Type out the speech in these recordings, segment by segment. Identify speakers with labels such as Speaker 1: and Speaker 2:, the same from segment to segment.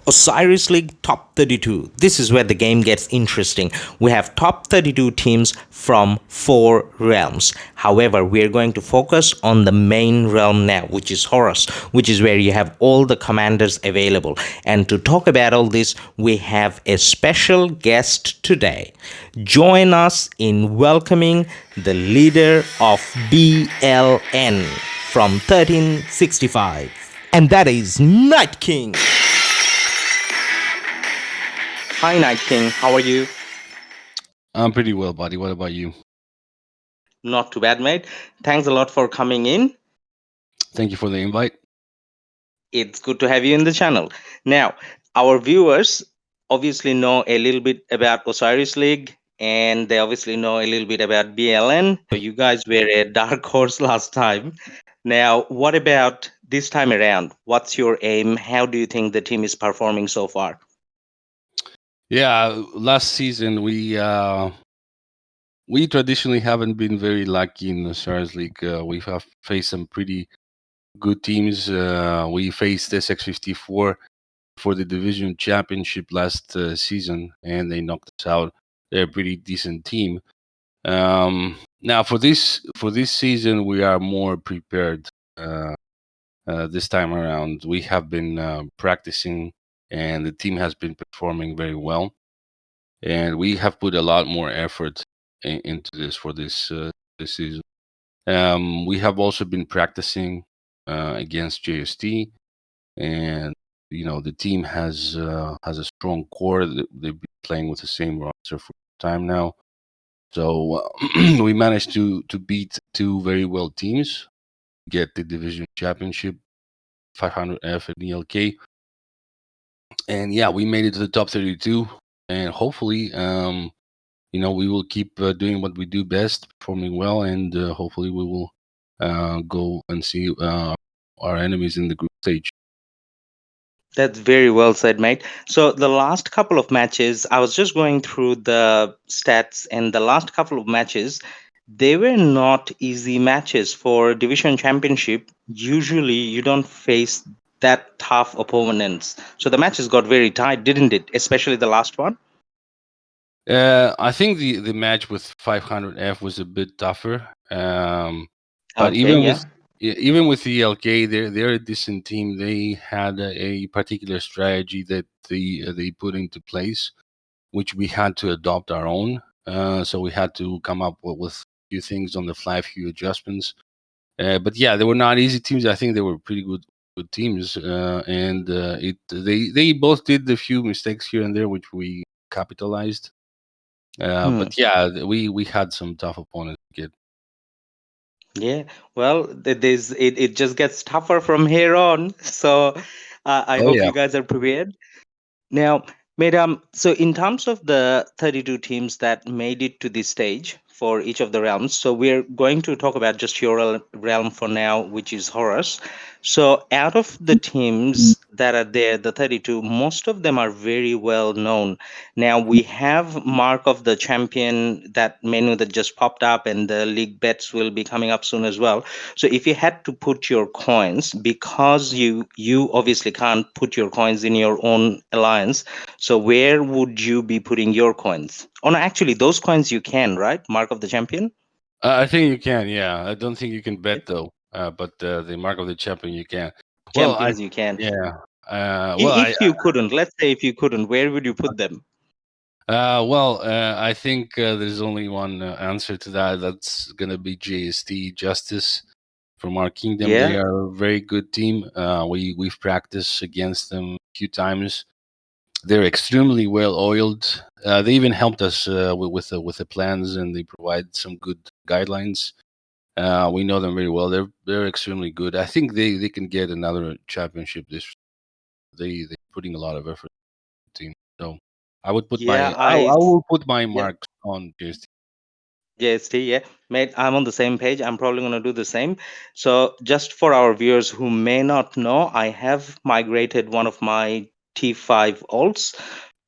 Speaker 1: Osiris League Top 32. This is where the game gets interesting. We have top 32 teams from 4 realms. However, we are going to focus on the main realm now, which is Horus, which is where you have all the commanders available. And to talk about all this, we have a special guest today. Join us in welcoming the leader of BLN from 1365. And that is NightKing. Hi, NightKing. How are you?
Speaker 2: I'm pretty well, buddy. What about you?
Speaker 1: Not too bad, mate. Thanks a lot for coming in.
Speaker 2: Thank you for the invite.
Speaker 1: It's good to have you in the channel. Now, our viewers obviously know a little bit about Osiris League, and they obviously know a little bit about BLN. So you guys were a dark horse last time. Now, what about this time around? What's your aim? How do you think the team is performing so far?
Speaker 2: Yeah, last season we traditionally haven't been very lucky in the Stars League. We have faced some pretty good teams. We faced SX54 for the division championship last season, and they knocked us out. They're a pretty decent team. Now for this season, we are more prepared. This time around, we have been practicing, and the team has been performing very well. And we have put a lot more effort into this for this season. We have also been practicing against JST, and the team has a strong core. They've been playing with the same roster for time now, so we managed to beat two very well teams, get the division championship, 500F and ELK, and yeah, we made it to the top 32, and hopefully we will keep doing what we do best, performing well, and hopefully we will go and see our enemies in the group stage.
Speaker 1: That's very well said, mate. So the last couple of matches, I was just going through the stats, and the last couple of matches, they were not easy matches for division championship. Usually, you don't face that tough opponents. So the matches got very tight, didn't it? Especially the last one.
Speaker 2: I think the match with 500F was a bit tougher, but
Speaker 1: Okay, yeah.
Speaker 2: even with the ELK, they're a decent team. They had a particular strategy that they put into place, which we had to adopt our own. So we had to come up with a few things on the fly, a few adjustments. But yeah, they were not easy teams. I think they were pretty good teams, and they both did a few mistakes here and there, which we capitalized. But yeah, we had some tough opponents to get.
Speaker 1: Yeah, well, it just gets tougher from here on. So I
Speaker 2: Oh
Speaker 1: hope
Speaker 2: yeah.
Speaker 1: you guys are prepared. Now, madam, so in terms of the 32 teams that made it to this stage for each of the realms, so we're going to talk about just your realm for now, which is Horus. So out of the teams that are there, the 32, most of them are very well known. Now we have Mark of the Champion, that menu that just popped up, and the league bets will be coming up soon as well. So if you had to put your coins, because you obviously can't put your coins in your own alliance, so where would you be putting your coins? Oh no, actually those coins you can, right? Mark of the Champion?
Speaker 2: I think you can. Yeah, I don't think you can bet though. But the mark of the champion you can. Well, I
Speaker 1: Champions you can.
Speaker 2: yeah. Well,
Speaker 1: If you couldn't, let's say if you couldn't, where would you put them?
Speaker 2: I think there's only one answer to that. That's gonna be JST Justice from our kingdom. They
Speaker 1: Yeah.
Speaker 2: are a very good team. We've practiced against them a few times. They're extremely well oiled. They even helped us with the plans, and they provide some good guidelines. We know them very well. They're extremely good. I think they can get another championship. They're putting a lot of effort in the team. So I would put
Speaker 1: Yeah,
Speaker 2: I
Speaker 1: I
Speaker 2: will put my
Speaker 1: yeah.
Speaker 2: marks on JST.
Speaker 1: JST, yeah. Mate, I'm on the same page. I'm probably going to do the same. So, just for our viewers who may not know, I have migrated one of my T5 alts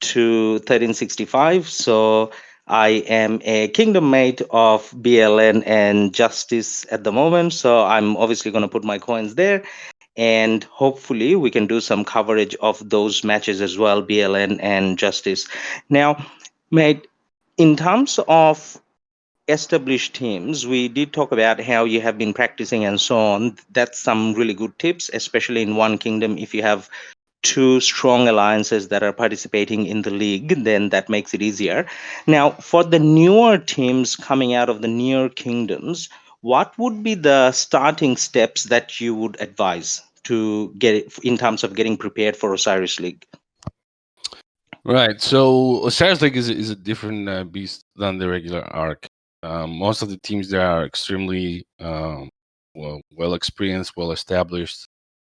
Speaker 1: to 1365. So, I am a kingdom mate of BLN and Justice at the moment. So, I'm obviously going to put my coins there. and hopefully we can do some coverage of those matches as well, BLN and Justice. Now, mate, in terms of established teams, we did talk about how you have been practicing and so on. That's some really good tips, especially in one kingdom. If you have two strong alliances that are participating in the league, then that makes it easier. Now, for the newer teams coming out of the newer kingdoms, what would be the starting steps that you would advise to get it in terms of getting prepared for Osiris League?
Speaker 2: Right. So Osiris League is a different beast than the regular Ark. Most of the teams there are extremely well experienced, well established.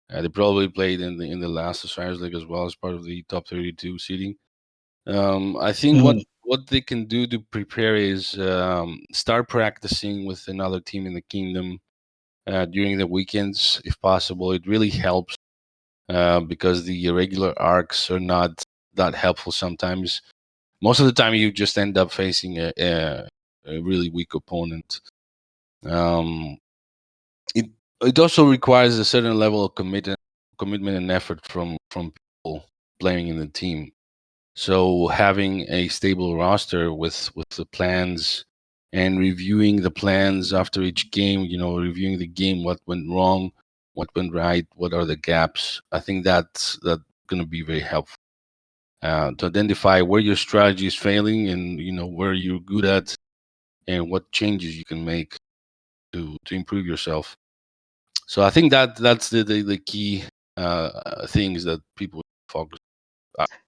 Speaker 2: They probably played in the last Osiris League as well as part of the top 32 seeding. I think
Speaker 1: Mm.
Speaker 2: what they can do to prepare is start practicing with another team in the kingdom during the weekends, if possible. It really helps because the irregular arcs are not that helpful sometimes. Most of the time, you just end up facing a really weak opponent. Um, it it also requires a certain level of commitment and effort from people playing in the team. So having a stable roster with the plans and reviewing the plans after each game, reviewing the game, what went wrong, what went right, what are the gaps. I think that's going to be very helpful to identify where your strategy is failing and where you're good at and what changes you can make to improve yourself. So I think that's the key things that people focus.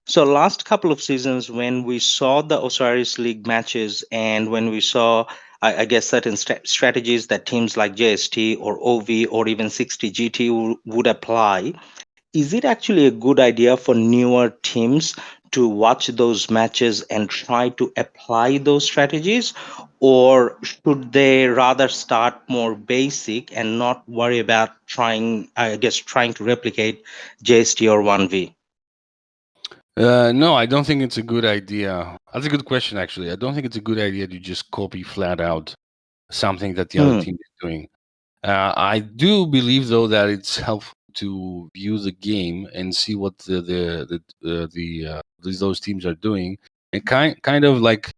Speaker 1: So last couple of seasons, when we saw the Osiris League matches, and when we saw, I guess, certain strategies that teams like JST or OV or even 60 GT would apply, is it actually a good idea for newer teams to watch those matches and try to apply those strategies? Or should they rather start more basic and not worry about trying to replicate JST or 1V?
Speaker 2: No, I don't think it's a good idea. That's a good question, actually. I don't think it's a good idea to just copy flat out something that the other
Speaker 1: Hmm.
Speaker 2: team is doing. I do believe, though, that it's helpful to view the game and see what those teams are doing, and kind of like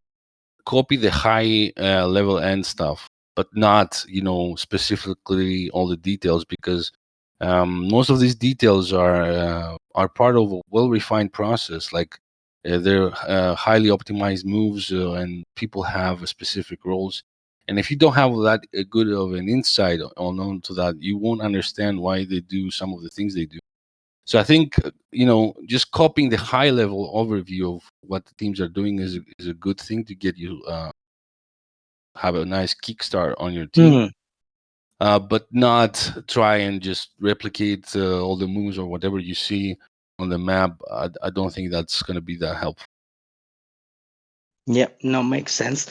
Speaker 2: copy the high level end stuff, but not specifically all the details because most of these details are part of a well refined process. Like they're highly optimized moves, and people have specific roles. And if you don't have that good of an insight onto that, you won't understand why they do some of the things they do. So I think just copying the high level overview of what the teams are doing is a good thing to get you have a nice kickstart on your team,
Speaker 1: Hmm.
Speaker 2: but not try and just replicate all the moves or whatever you see on the map. I don't think that's going to be that helpful.
Speaker 1: Yeah, no, makes sense.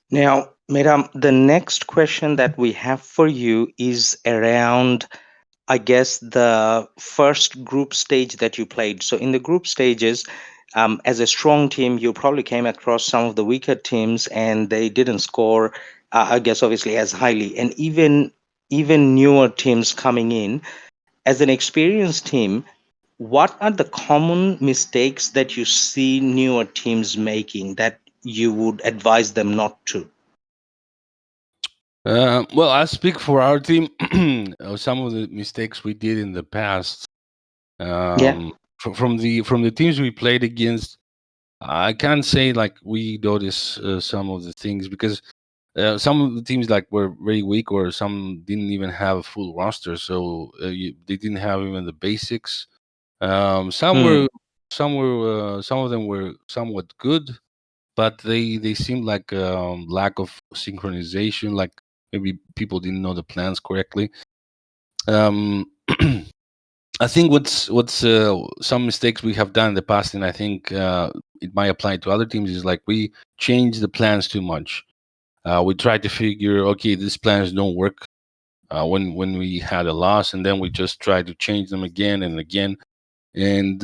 Speaker 1: Now, Madam, the next question that we have for you is around, I guess, the first group stage that you played. So, in the group stages, as a strong team, you probably came across some of the weaker teams, and they didn't score, I guess, obviously as highly. And even newer teams coming in, as an experienced team, what are the common mistakes that you see newer teams making that you would advise them not to?
Speaker 2: Well, I speak for our team. Some of the mistakes we did in the past,
Speaker 1: Yeah.
Speaker 2: from the teams we played against, I can't say like we notice some of the things because some of the teams like were very weak or some didn't even have a full roster, so they didn't have even the basics. Some
Speaker 1: Hmm.
Speaker 2: were some of them were somewhat good, but they seemed like lack of synchronization, like maybe people didn't know the plans correctly. Um, I think what's some mistakes we have done in the past, and I think it might apply to other teams, is like we change the plans too much. We try to figure, okay, these plans don't work when we had a loss, and then we just try to change them again and again. And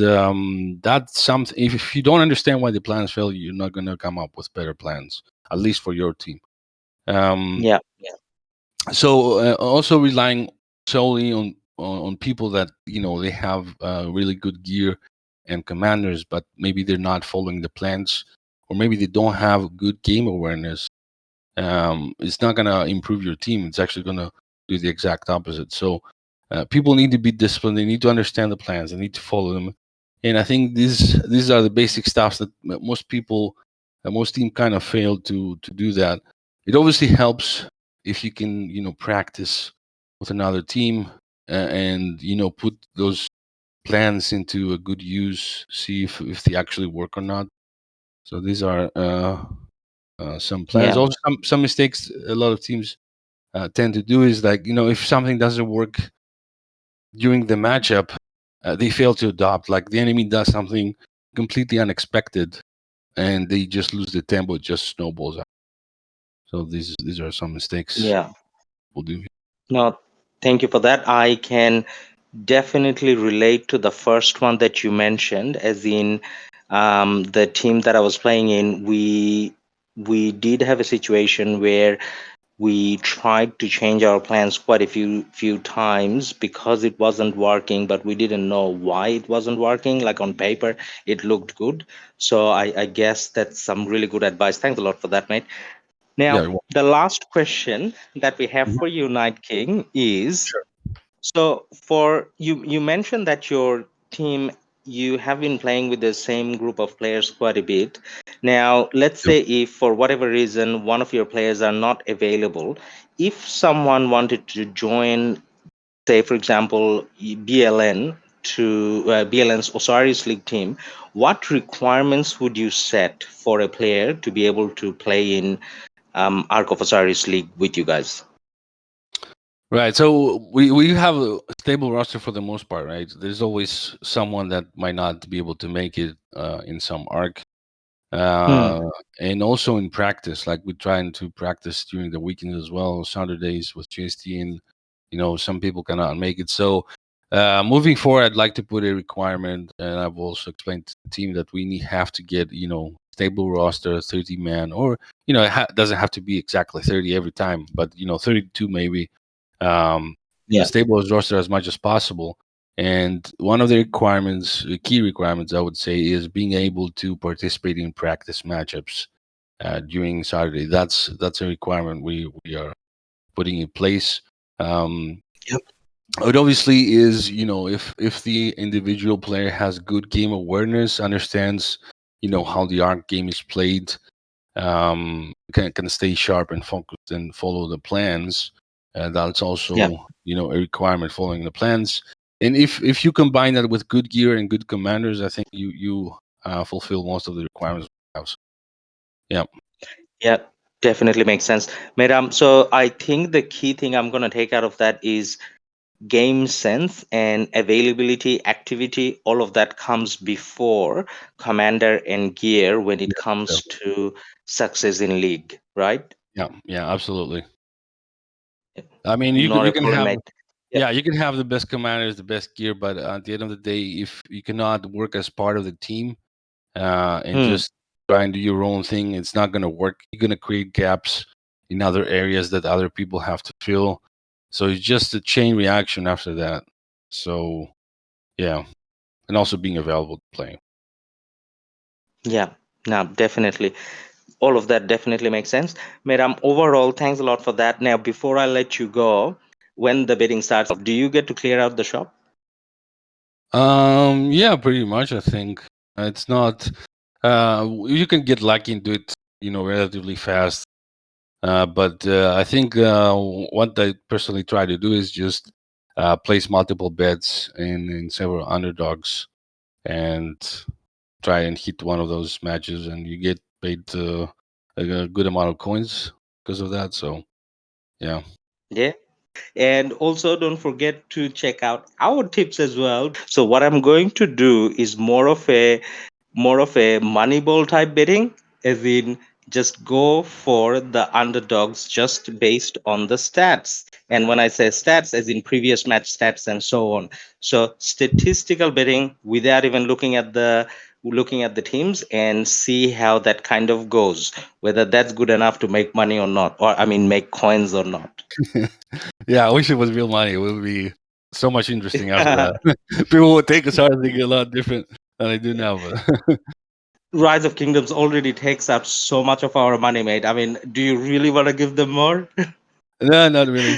Speaker 2: that's something. If you don't understand why the plans fail, you're not going to come up with better plans, at least for your team. Um,
Speaker 1: Yeah.
Speaker 2: so also relying solely on on people that they have really good gear and commanders, but maybe they're not following the plans, or maybe they don't have good game awareness. It's not going to improve your team. It's actually going to do the exact opposite. So people need to be disciplined. They need to understand the plans. They need to follow them. And I think these are the basic stuff that most people, most team kind of fail to do that. It obviously helps if you can practice with another team, and put those plans into a good use, see if they actually work or not. So these are some plans.
Speaker 1: Yeah.
Speaker 2: Also, some mistakes a lot of teams tend to do is, like, if something doesn't work during the matchup, they fail to adopt. Like, the enemy does something completely unexpected, and they just lose the tempo. It just snowballs out. So these are some mistakes
Speaker 1: Yeah.
Speaker 2: we'll do.
Speaker 1: No, thank you for that. I can definitely relate to the first one that you mentioned, as in the team that I was playing in. We did have a situation where we tried to change our plans quite a few times because it wasn't working, but we didn't know why it wasn't working. Like, on paper it looked good. So I guess that's some really good advice. Thanks a lot for that, mate.
Speaker 2: Yeah.
Speaker 1: Now,
Speaker 2: Well,
Speaker 1: the last question that we have
Speaker 2: mhm.
Speaker 1: for you, Night King, is,
Speaker 2: Sure.
Speaker 1: so for you, you mentioned that your team, you have been playing with the same group of players quite a bit. Now, let's
Speaker 2: Yep.
Speaker 1: say if for whatever reason one of your players are not available, if someone wanted to join, say for example, BLN to BLN's Osiris League team, what requirements would you set for a player to be able to play in Ark of Osiris League with you guys?
Speaker 2: Right. So we have a stable roster for the most part, right? There's always someone that might not be able to make it in some arc,
Speaker 1: Hmm.
Speaker 2: uh, and also in practice. Like, we're trying to practice during the weekends as well, Saturdays with GST, and some people cannot make it. So moving forward, I'd like to put a requirement, and I've also explained to the team that we have to get stable roster, 30 man, or doesn't have to be exactly 30 every time, but 32 maybe. um, a
Speaker 1: Yeah.
Speaker 2: stable roster as much as possible. And one of the requirements, the key requirements, I would say, is being able to participate in practice matchups during Saturday. That's a requirement we are putting in place. Um,
Speaker 1: Yep.
Speaker 2: it obviously is, if the individual player has good game awareness, understands, how the Ark game is played, can stay sharp and focused and follow the plans. That's
Speaker 1: Yeah.
Speaker 2: also a requirement, following the plans. And if you combine that with good gear and good commanders, I think you fulfill most of the requirements we have. So, yeah.
Speaker 1: Yeah. Definitely makes sense, Madam. So I think the key thing I'm going to take out of that is game sense and availability, activity. All of that comes before commander and gear when it
Speaker 2: Yeah.
Speaker 1: comes to success in league, right?
Speaker 2: Yeah, yeah, absolutely. I mean,
Speaker 1: Not
Speaker 2: you
Speaker 1: a
Speaker 2: can
Speaker 1: problem,
Speaker 2: have,
Speaker 1: mate. Yeah.
Speaker 2: yeah, you can have the best commanders, the best gear, but at the end of the day, if you cannot work as part of the team, and
Speaker 1: Hmm.
Speaker 2: just try and do your own thing, it's not going to work. You're going to create gaps in other areas that other people have to fill. So it's just a chain reaction after that. So yeah, and also being available to play.
Speaker 1: Yeah. No, definitely. All of that definitely makes sense. Madam, overall, thanks a lot for that. Now, before I let you go, when the bidding starts, do you get to clear out the shop?
Speaker 2: Yeah, pretty much. I think it's not. You can get lucky and do it, relatively fast. But I think what I personally try to do is just place multiple bets in several underdogs, and try and hit one of those matches, and you get paid a good amount of coins because of that. So yeah.
Speaker 1: Yeah. And also, don't forget to check out our tips as well. So, what I'm going to do is more of a Moneyball type betting, as in just go for the underdogs just based on the stats. And when I say stats, as in previous match stats and so on. So statistical betting without even looking at the teams, and see how that kind of goes, whether that's good enough to make money or not, or I mean make coins or not.
Speaker 2: Yeah, I wish it was real money. It would be so much interesting after that. People would take Osiris League a lot different than they do now. But
Speaker 1: Rise of Kingdoms already takes up so much of our money, mate. I mean, do you really want to give them more?
Speaker 2: no, not really.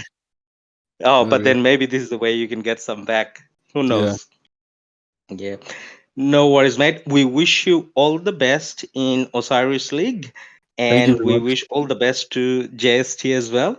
Speaker 1: Oh,
Speaker 2: Not
Speaker 1: but
Speaker 2: really.
Speaker 1: then maybe this is the way you can get some back. Who
Speaker 2: Yeah.
Speaker 1: knows? Yeah. No worries, mate. We wish you all the best in Osiris League,
Speaker 2: Thank you
Speaker 1: and
Speaker 2: very
Speaker 1: we
Speaker 2: much.
Speaker 1: wish all the best to JST as well.